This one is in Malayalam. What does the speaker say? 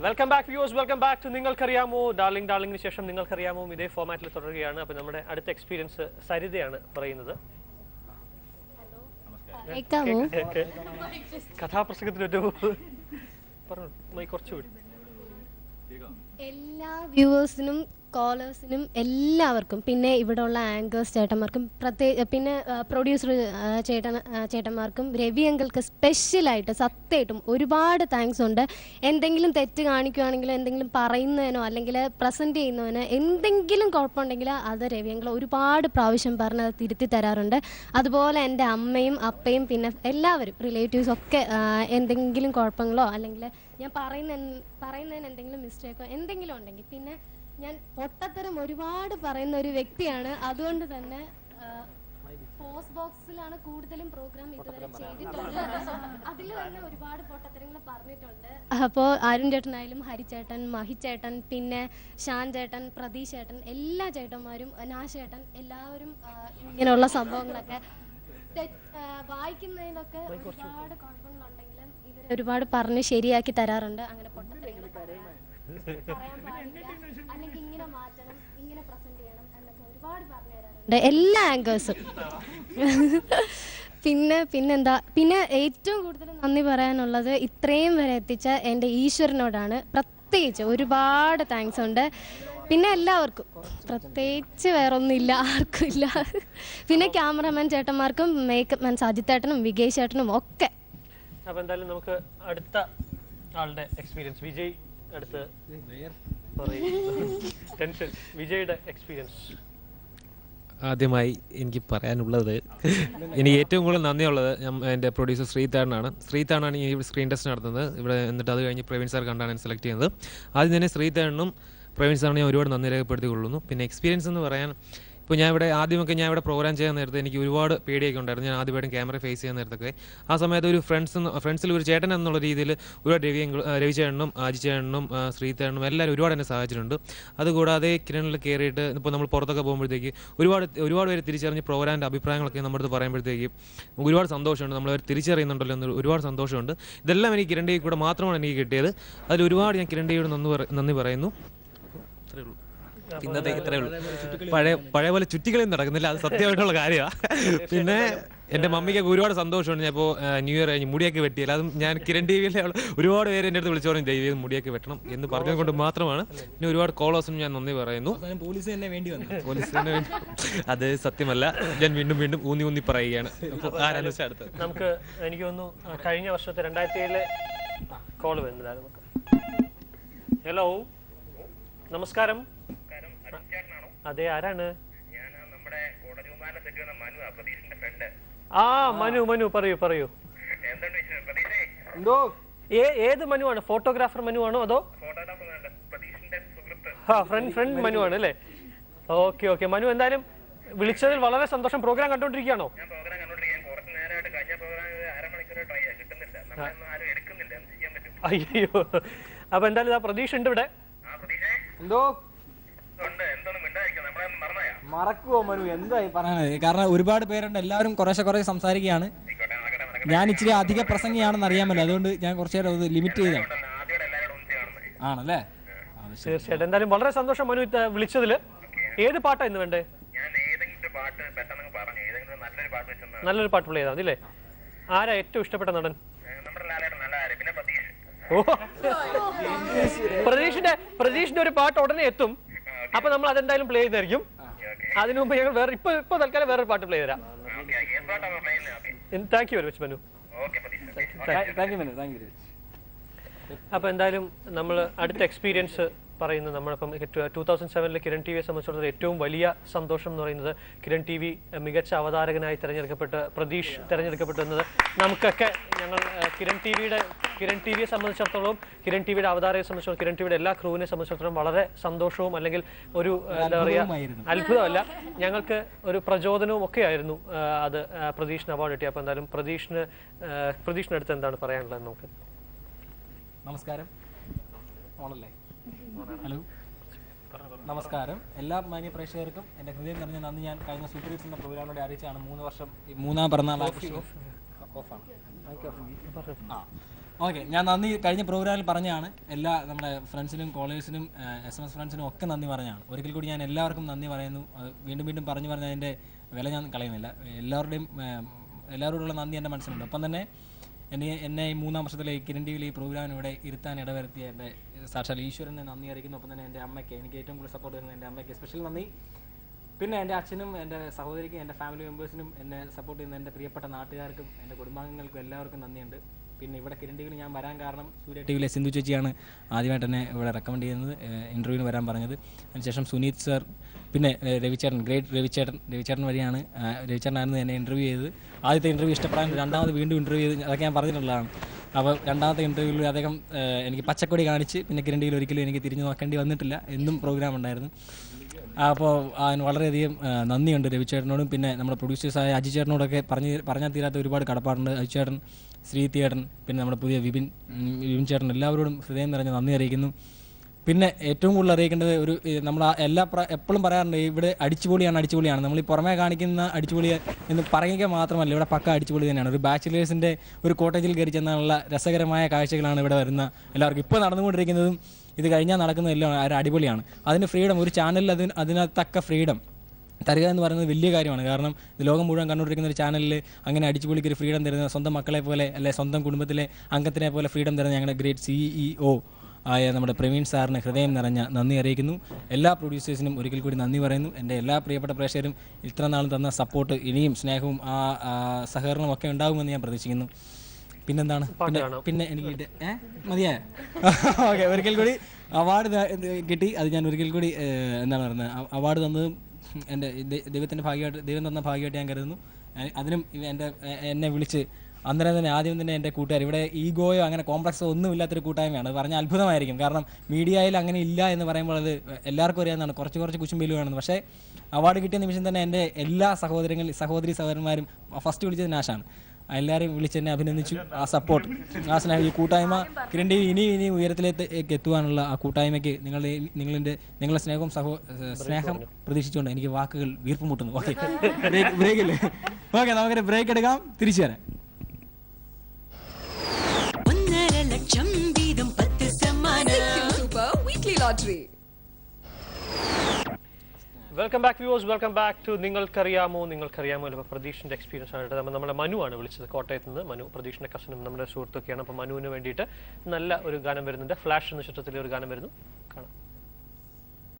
Welcome back viewers, welcome back to Ningalkkariyamo ഡാർലിംഗിന് ശേഷം നിങ്ങൾക്കറിയാമോ ഇതേ ഫോമാറ്റിൽ തുടരുകയാണ്. അപ്പോൾ നമ്മുടെ അടുത്ത എക്സ്പീരിയൻസ് സരിതയാണ് പറയുന്നത്. കഥാപ്രസംഗത്തിന് കുറച്ചുകൂടി എല്ലാ വ്യൂവേഴ്സിനും കോളേഴ്സിനും എല്ലാവർക്കും, പിന്നെ ഇവിടെ ഉള്ള ആങ്കേഴ്സ് ചേട്ടന്മാർക്കും, പിന്നെ പ്രൊഡ്യൂസർ ചേട്ടന്മാർക്കും രവി അങ്കിൾക്ക് സ്പെഷ്യലായിട്ട് സത്യമായിട്ടും ഒരുപാട് താങ്ക്സ് ഉണ്ട്. എന്തെങ്കിലും തെറ്റ് കാണിക്കുകയാണെങ്കിലോ എന്തെങ്കിലും പറയുന്നതിനോ അല്ലെങ്കിൽ പ്രസൻറ്റ് ചെയ്യുന്നതിനോ എന്തെങ്കിലും കുഴപ്പമുണ്ടെങ്കിൽ അത് രവി അങ്കിൾ ഒരുപാട് പ്രാവശ്യം പറഞ്ഞ് അത് തിരുത്തി തരാറുണ്ട്. അതുപോലെ എൻ്റെ അമ്മയും അപ്പയും പിന്നെ എല്ലാവരും റിലേറ്റീവ്സ് ഒക്കെ എന്തെങ്കിലും കുഴപ്പങ്ങളോ അല്ലെങ്കിൽ ഞാൻ പറയുന്നതിന് എന്തെങ്കിലും മിസ്റ്റേക്കോ എന്തെങ്കിലും ഉണ്ടെങ്കിൽ, പിന്നെ ഞാൻ പൊട്ടത്തരം ഒരുപാട് പറയുന്ന ഒരു വ്യക്തിയാണ്. അതുകൊണ്ട് തന്നെ പോസ്റ്റ് ബോക്സിലാണ് കൂടുതലും പ്രോഗ്രാം ഇതുവരെ ചെയ്തിട്ടുള്ളത്. അതിൽ തന്നെ ഒരുപാട് പൊട്ടത്തരങ്ങൾ പറഞ്ഞിട്ടുണ്ട്. അപ്പോൾ അരുൺ ചേട്ടനായാലും ഹരിച്ചേട്ടൻ, മഹിച്ചേട്ടൻ, പിന്നെ ഷാൻ ചേട്ടൻ, പ്രതീഷ് ചേട്ടൻ, എല്ലാ ചേട്ടന്മാരും, നാശേട്ടൻ, എല്ലാവരും ഇങ്ങനെയുള്ള സംഭവങ്ങളൊക്കെ വായിക്കുന്നതിലൊക്കെ ഒരുപാട് കുഴപ്പങ്ങളുണ്ടെങ്കിലും ഇവർ ഒരുപാട് പറഞ്ഞ് ശരിയാക്കി തരാറുണ്ട്. അങ്ങനെ പൊട്ടത്തരങ്ങൾ പറയാൻ പാടില്ല, അല്ലെങ്കിൽ ഇങ്ങനെ മാറ്റണം, ഇങ്ങനെ പ്രസന്റ് ചെയ്യണം എന്നൊക്കെ ഒരുപാട് പറഞ്ഞു തരാറുണ്ട് എല്ലാ ആങ്കേഴ്സും. പിന്നെ ഏറ്റവും കൂടുതൽ നന്ദി പറയാനുള്ളത് ഇത്രയും വരെ എത്തിച്ച എൻ്റെ ഈശ്വരനോടാണ്. പ്രത്യേകിച്ച് ഒരുപാട് താങ്ക്സ് ഉണ്ട്. പിന്നെ എല്ലാവർക്കും പ്രത്യേകിച്ച് വേറൊന്നുമില്ല, ആർക്കും ഇല്ല. പിന്നെ ക്യാമറമാൻ ചേട്ടന്മാർക്കും, മേക്കപ്പ് മാൻ സാജിത്ത് ചേട്ടനും വികേഷ് ചേട്ടനും ഒക്കെ. അപ്പോൾ എന്തായാലും നമുക്ക് അടുത്ത ആളുടെ എക്സ്പീരിയൻസ് വിജയ് അടുത്ത് ടെൻഷൻ വിജയുടെ എക്സ്പീരിയൻസ്. ആദ്യമായി എനിക്ക് പറയാനുള്ളത്, എനിക്ക് ഏറ്റവും കൂടുതൽ നന്ദിയുള്ളത് എൻ്റെ പ്രൊഡ്യൂസർ ശ്രീതാണാണ് ഈ സ്ക്രീൻ ടെസ്റ്റ് നടത്തുന്നത് ഇവിടെ. എന്നിട്ട് അത് കഴിഞ്ഞ് പ്രവീൺ സാർ കണ്ടാണ് സെലക്ട് ചെയ്യുന്നത്. ആദ്യം തന്നെ ശ്രീതാണനും പ്രവീൺ സാറിനെ ഒരുപാട് നന്ദി രേഖപ്പെടുത്തിക്കൊള്ളുന്നു. പിന്നെ എക്സ്പീരിയൻസ് എന്ന് പറയാൻ, ഇപ്പോൾ ഞാൻ ഇവിടെ പ്രോഗ്രാം ചെയ്യാൻ നേരത്തെ എനിക്ക് ഒരുപാട് പേടിയൊക്കെ ഉണ്ടായിരുന്നു. ഞാൻ ആദ്യമായിട്ടും ക്യാമറ ഫേസ് ചെയ്യാൻ നേരത്തൊക്കെ ആ സമയത്ത് ഒരു ഫ്രണ്ട്സിൽ ഒരു ചേട്ടൻ എന്നുള്ള രീതിയിൽ ഒരുപാട് രവിചേട്ടനും ആജിച്ചേട്ടനും ശ്രീതേട്ടനും എല്ലാവരും ഒരുപാട് എന്നെ സഹായിച്ചിട്ടുണ്ട്. അതുകൂടാതെ കിരണിൽ കയറിയിട്ട് ഇപ്പോൾ നമ്മൾ പുറത്തൊക്കെ പോകുമ്പോഴത്തേക്ക് ഒരുപാട് പേര് തിരിച്ചറിഞ്ഞ് പ്രോഗ്രാമിൻ്റെ അഭിപ്രായങ്ങളൊക്കെ നമ്മുടെ അടുത്ത് പറയുമ്പോഴത്തേക്ക് ഒരുപാട് സന്തോഷമുണ്ട്. നമ്മളവർ തിരിച്ചറിയുന്നുണ്ടല്ലോ എന്ന് ഒരുപാട് സന്തോഷമുണ്ട്. ഇതെല്ലാം എനിക്ക് കിരൺ ടിവിയിൽ കൂടെ മാത്രമാണ് എനിക്ക് കിട്ടിയത്. അതിൽ ഒരുപാട് ഞാൻ കിരൺ ടിവിയോട് നന്ദി പറയുന്നു. അത്രയേ ഉള്ളൂ. ഇന്നത്തെ ഇത്രയേ ഉള്ളൂ. പഴയ പോലെ ചുറ്റിക്കളിയും നടക്കുന്നില്ല, അത് സത്യമായിട്ടുള്ള കാര്യമാണ്. പിന്നെ എൻ്റെ മമ്മിക്ക് ഒരുപാട് സന്തോഷമുണ്ട്. ഞാൻ ഇപ്പോൾ ന്യൂ ഇയർ കഴിഞ്ഞ് മുടിയൊക്കെ വെട്ടിയില്ല. അതും ഞാൻ കിരൺ ടിവിയിലെ ഒരുപാട് പേര് എൻ്റെ അടുത്ത് വിളിച്ചു പറഞ്ഞു ദൈവം മുടിയൊക്കെ വെട്ടണം എന്ന് പറഞ്ഞത് കൊണ്ട് മാത്രമാണ്. പിന്നെ ഒരുപാട് കോളേഴ്സിനും ഞാൻ നന്ദി പറയുന്നു. പോലീസ് തന്നെ വേണ്ടി അത് സത്യമല്ല, ഞാൻ വീണ്ടും ഊന്നി പറയുകയാണ്. ആരാന്ന് വെച്ചാൽ അടുത്ത് നമുക്ക് എനിക്ക് തോന്നുന്നു കഴിഞ്ഞ വർഷത്തെ 2007 കോള് വരുന്നില്ലായിരുന്നു. ഹലോ, നമസ്കാരം. അതെ, ആരാണ്? മനു പറയൂ. ഏത് മനു ആണ്? ഫോട്ടോഗ്രാഫർ മനു ആണോ അതോ ഫ്രണ്ട് മനു ആണ് അല്ലേ? ഓക്കെ മനു, എന്തായാലും വിളിച്ചതിൽ വളരെ സന്തോഷം. പ്രോഗ്രാം കണ്ടോണ്ടിരിക്കുകയാണോ? അയ്യോ, അപ്പൊ എന്തായാലും പ്രതീക്ഷ ഉണ്ട് ഇവിടെ. മറക്കുവോ മനു? എന്തായി പറയണത്? കാരണം ഒരുപാട് പേരുണ്ട്, എല്ലാവരും കുറേശ്ശെ സംസാരിക്കുകയാണ്. ഞാൻ ഇച്ചിരി അധിക പ്രസംഗിയാണെന്ന് അറിയാമല്ലോ, അതുകൊണ്ട് ഞാൻ കുറച്ചേരം ലിമിറ്റ് ചെയ്താണ്. ആണല്ലേ? തീർച്ചയായിട്ടും. എന്തായാലും വളരെ സന്തോഷം മനു വിളിച്ചതില്. ഏത് പാട്ടാ ഇന്ന് വേണ്ടേ? നല്ലൊരു പാട്ട് പ്ലേ ചെയ്താൽ മതി അല്ലേ? ആരാ ഏറ്റവും ഇഷ്ടപ്പെട്ട നടൻ? പ്രതീഷിന്റെ ഒരു പാട്ട് ഉടനെ എത്തും. അപ്പൊ നമ്മൾ അതെന്തായാലും പ്ലേ ചെയ്തായിരിക്കും. അതിനു മുമ്പ് ഞങ്ങൾ ഇപ്പൊ തൽക്കാലം വേറൊരു പാട്ട് പ്ലേ തരാം. Thank you very much Manu. അപ്പൊ എന്തായാലും നമ്മൾ അടുത്ത എക്സ്പീരിയൻസ് പറയുന്നത്, നമ്മളിപ്പം 2007 കിരൺ ടിവിയെ സംബന്ധിച്ചിടത്തോളം ഏറ്റവും വലിയ സന്തോഷം എന്ന് പറയുന്നത് കിരൺ ടി വി മികച്ച അവതാരകനായി പ്രതീഷ് തിരഞ്ഞെടുക്കപ്പെട്ടു എന്നത് നമുക്കൊക്കെ, ഞങ്ങൾ കിരൺ ടിവിയെ സംബന്ധിച്ചിടത്തോളം, കിരൺ ടിവിയുടെ അവതാരകയെ സംബന്ധിച്ചിടത്തോളം, കിരൺ ടിവിയുടെ എല്ലാ ക്രൂവിനെ സംബന്ധിച്ചിടത്തോളം വളരെ സന്തോഷവും അല്ലെങ്കിൽ ഒരു എന്താ പറയുക അത്ഭുതമല്ല, ഞങ്ങൾക്ക് ഒരു പ്രചോദനവും ഒക്കെ ആയിരുന്നു അത് പ്രതീഷിന് അവാർഡ് കിട്ടി. അപ്പോൾ എന്തായാലും പ്രതീഷിനടുത്ത് എന്താണ് പറയാനുള്ളത് നമുക്ക്? നമസ്കാരം. ഹലോ, നമസ്കാരം. എല്ലാ മാന്യ പ്രേക്ഷകർക്കും എൻ്റെ ഹൃദയം നിറഞ്ഞ നന്ദി ഞാൻ കഴിഞ്ഞ സൂപ്പർ ഹിറ്റ്സ് എന്ന പ്രോഗ്രാമിലൂടെ അറിയിച്ചാണ്. 3 വർഷം 3ാം പിറന്നാൾ ഓക്കെ, ഞാൻ നന്ദി കഴിഞ്ഞ പ്രോഗ്രാമിൽ പറഞ്ഞതാണ്. എല്ലാ നമ്മുടെ ഫ്രണ്ട്സിനും കോളേഴ്സിനും SMS ഫ്രണ്ട്സിനും ഒക്കെ നന്ദി പറഞ്ഞതാണ്. ഒരിക്കൽ കൂടി ഞാൻ എല്ലാവർക്കും നന്ദി പറയുന്നു. വീണ്ടും വീണ്ടും പറഞ്ഞ് അതിൻ്റെ വില ഞാൻ കളയുന്നില്ല. എല്ലാവരോടുള്ള നന്ദി എൻ്റെ മനസ്സിലുണ്ട്. ഒപ്പം തന്നെ എന്നെ ഈ 3-ാം വർഷത്തിലെ കിരൺ ടിവിയിൽ ഈ പ്രോഗ്രാമിന് ഇവിടെ ഇരുത്താൻ ഇടവരുത്തിയ എൻ്റെ സാക്ഷാൽ ഈശ്വരനെ നന്ദി അറിയിക്കുന്നു. ഒപ്പം തന്നെ എൻ്റെ അമ്മയ്ക്ക്, എനിക്ക് ഏറ്റവും കൂടുതൽ സപ്പോർട്ട് ചെയ്യുന്നത് എൻ്റെ അമ്മയ്ക്ക് സ്പെഷ്യൽ നന്ദി. പിന്നെ എൻ്റെ അച്ഛനും എൻ്റെ സഹോദരിക്കും എൻ്റെ ഫാമിലി മെമ്പേഴ്സിനും എന്നെ സപ്പോർട്ട് ചെയ്യുന്ന എൻ്റെ പ്രിയപ്പെട്ട നാട്ടുകാർക്കും എൻ്റെ കുടുംബാംഗങ്ങൾക്കും എല്ലാവർക്കും നന്ദിയുണ്ട്. പിന്നെ ഇവിടെ കിരൺ ടിവിയിൽ ഞാൻ വരാൻ കാരണം സൂര്യ ടിവിയിലെ സിന്ധു ചേച്ചിയാണ് ആദ്യമായിട്ട് എന്നെ ഇവിടെ റെക്കമെൻഡ് ചെയ്യുന്നത്, ഇൻ്റർവ്യൂവിന് വരാൻ പറഞ്ഞത്. അതിനുശേഷം സുനീത് സർ, പിന്നെ രവിചേട്ടൻ, ഗ്രേറ്റ് രവിചേട്ടൻ വഴിയാണ്. രവിചേട്ടനായിരുന്നു എന്നെ ഇൻ്റർവ്യൂ ചെയ്തത്. ആദ്യത്തെ ഇൻ്റർവ്യൂ ഇഷ്ടപ്പെടാൻ രണ്ടാമത് വീണ്ടും ഇൻ്റർവ്യൂ ചെയ്ത്, അതൊക്കെ ഞാൻ പറഞ്ഞിട്ടുള്ളതാണ്. അപ്പോൾ രണ്ടാമത്തെ ഇൻ്റർവ്യൂവിൽ അദ്ദേഹം എനിക്ക് പച്ചക്കൊടി കാണിച്ച്, പിന്നെ കിരൺ ടിവിയിൽ ഒരിക്കലും എനിക്ക് തിരിഞ്ഞു നോക്കേണ്ടി വന്നിട്ടില്ല, എന്നും പ്രോഗ്രാം ഉണ്ടായിരുന്നു. അപ്പോൾ അതിന് വളരെയധികം നന്ദിയുണ്ട് രവിചേട്ടനോടും. പിന്നെ നമ്മുടെ പ്രൊഡ്യൂസേഴ്സായ അജി ചേട്ടനോടൊക്കെ പറഞ്ഞാൽ തീരാത്ത ഒരുപാട് കടപ്പാടുണ്ട്. അജി ചേട്ടൻ, ശ്രീതിയേട്ടൻ, പിന്നെ നമ്മുടെ പുതിയ വിപിൻ ചേട്ടൻ, എല്ലാവരോടും ഹൃദയം നിറഞ്ഞ നന്ദി അറിയിക്കുന്നു. പിന്നെ ഏറ്റവും കൂടുതൽ അറിയിക്കേണ്ടത് നമ്മൾ എപ്പോഴും പറയാറുണ്ട് ഇവിടെ അടിച്ചുപൊളിയാണ്. നമ്മൾ ഈ പുറമേ കാണിക്കുന്ന അടിച്ചുപൊളി എന്ന് പറയുക മാത്രമല്ല, ഇവിടെ പക്ക അടിച്ചുപൊളി തന്നെയാണ്. ഒരു ബാച്ചിലേഴ്സിൻ്റെ ഒരു കോട്ടേജിൽ കയറി ചെന്നുള്ള രസകരമായ കാഴ്ചകളാണ് ഇവിടെ വരുന്ന എല്ലാവർക്കും. ഇപ്പോൾ നടന്നുകൊണ്ടിരിക്കുന്നതും ഇത് കഴിഞ്ഞാൽ നടക്കുന്നതെല്ലാം ഒരു അടിപൊളിയാണ്. അതിന് ഫ്രീഡം, ഒരു ചാനലിൽ അതിനകത്തക്ക ഫ്രീഡം തരിക എന്ന് പറയുന്നത് വലിയ കാര്യമാണ്. കാരണം ഇത് ലോകം മുഴുവൻ കണ്ടുകൊണ്ടിരിക്കുന്ന ഒരു ചാനലിൽ അങ്ങനെ അടിച്ചുപൊളിക്ക് ഒരു ഫ്രീഡം തരുന്ന, സ്വന്തം മക്കളെ പോലെ അല്ലെ സ്വന്തം കുടുംബത്തിലെ അംഗത്തിനെ പോലെ ഫ്രീഡം തരുന്ന ഞങ്ങളുടെ ഗ്രേറ്റ് CEO ആയ നമ്മുടെ പ്രവീൺ സാറിന് ഹൃദയം നിറഞ്ഞ നന്ദി അറിയിക്കുന്നു. എല്ലാ പ്രൊഡ്യൂസേഴ്സിനും ഒരിക്കൽ കൂടി നന്ദി പറയുന്നു. എൻ്റെ എല്ലാ പ്രിയപ്പെട്ട പ്രേക്ഷകരും ഇത്ര നാളും തന്ന സപ്പോർട്ട്, ഇനിയും സ്നേഹവും സഹകരണവും ഒക്കെ ഉണ്ടാകുമെന്ന് ഞാൻ പ്രതീക്ഷിക്കുന്നു. പിന്നെന്താണ്, പിന്നെ എനിക്ക് മതിയാ ഓക്കെ. ഒരിക്കൽ കൂടി അവാർഡ് കിട്ടി. അത് ഞാൻ ഒരിക്കൽ കൂടി എന്താണ് പറയുന്നത്, അവാർഡ് തന്നതും എൻ്റെ ദൈവം തന്ന ഭാഗ്യമായിട്ട് ഞാൻ കരുതുന്നു. അതിനും എന്നെ വിളിച്ച് അന്നേരം തന്നെ ആദ്യം തന്നെ എൻ്റെ കൂട്ടുകാർ, ഇവിടെ ഈഗോയോ അങ്ങനെ കോംപ്ലക്സോ ഒന്നും ഇല്ലാത്തൊരു കൂട്ടായ്മയാണ്. അത് പറഞ്ഞാൽ അത്ഭുതമായിരിക്കും. കാരണം മീഡിയയിൽ അങ്ങനെ ഇല്ല എന്ന് പറയുമ്പോൾ അത് എല്ലാവർക്കും അറിയാവുന്നതാണ്, കുറച്ച് കുശുമ്പിലുമാണെന്ന്. പക്ഷേ അവാർഡ് കിട്ടിയ നിമിഷം തന്നെ എൻ്റെ എല്ലാ സഹോദരി സഹോദരന്മാരും ഫസ്റ്റ് വിളിച്ചത് നാശാണ്. എല്ലാവരെയും വിളിച്ചെന്നെ അഭിനന്ദിച്ചു. ആ സപ്പോർട്ട്, ആ സ്നേഹം, ഈ കൂട്ടായ്മ കിരൺ ടിവി ഇനി ഉയരത്തിലേക്ക് എത്തുവാനുള്ള ആ കൂട്ടായ്മയ്ക്ക് നിങ്ങളുടെ സ്നേഹം പ്രതീക്ഷിച്ചുകൊണ്ട് എനിക്ക് വാക്കുകൾ വീർപ്പ് മുട്ടുന്നു. ഓക്കെ, ബ്രേക്കില്ലേ? ഓക്കെ, നമുക്കൊരു ബ്രേക്ക് എടുക്കാം, തിരിച്ചു വരാം. Welcome back viewers, welcome back to Ningalkkariyamo. ഇപ്പോൾ പ്രതീഷിൻ്റെ എക്സ്പീരിയൻസ് ആയിട്ട് നമ്മുടെ മനുവാണ് വിളിച്ചത്, കോട്ടയത്ത് നിന്ന്. മനു പ്രതീഷിൻ്റെ കസിനും നമ്മുടെ സുഹൃത്തൊക്കെയാണ്. അപ്പോൾ മനുവിന് വേണ്ടിയിട്ട് നല്ല ഒരു ഗാനം വരുന്നുണ്ട്. ഫ്ലാഷ് എന്ന ചിത്രത്തിലെ ഒരു ഗാനം വരുന്നു, കാണാം.